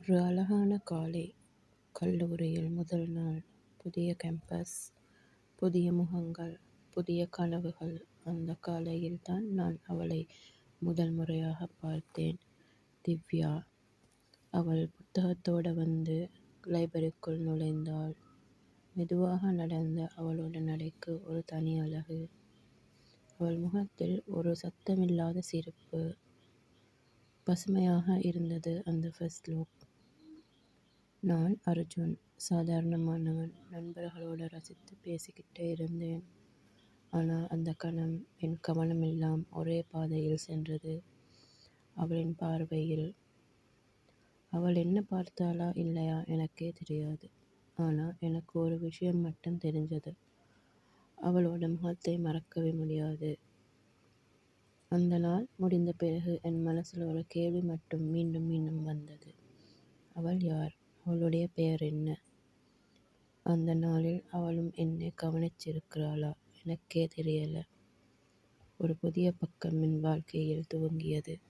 ஒரு அழகான காலை. கல்லூரியில் முதல் நாள். புதிய கேம்பஸ், புதிய முகங்கள், புதிய கனவுகள். அந்த காலையில் தான் நான் அவளை முதல் முறையாக பார்த்தேன். திவ்யா. அவள் புத்தகத்தோடு வந்து லைப்ரரிக்குள் நுழைந்தாள். மெதுவாக நடந்த அவளோட நடைக்கு ஒரு தனி அழகு. அவள் முகத்தில் ஒரு சத்தமில்லாத சிரிப்பு. பசுமையாக இருந்தது அந்த ஃபர்ஸ்ட் லுக். நான் அர்ஜுன், சாதாரணமானவன். நண்பர்களோடு ரசித்து பேசிக்கிட்டே இருந்தேன். ஆனால் அந்த கணம் என் கவனமெல்லாம் ஒரே பாதையில் சென்றது. அவளின் பார்வையில். அவள் என்ன பார்த்தாளா இல்லையா எனக்கே தெரியாது. ஆனால் எனக்கு ஒரு விஷயம் மட்டும் தெரிஞ்சது. அவளோட முகத்தை மறக்கவே முடியாது. அந்த நாள் முடிந்த பிறகு என் மனசில் ஒரு கேள்வி மட்டும் மீண்டும் மீண்டும் வந்தது. அவள் யார்? அவளுடைய பெயர் என்ன? அந்த நாளில் அவளும் என்னை கவனிச்சிருக்கிறாளா? எனக்கே தெரியல. ஒரு புதிய பக்கம் என் வாழ்க்கையில் துவங்கியது.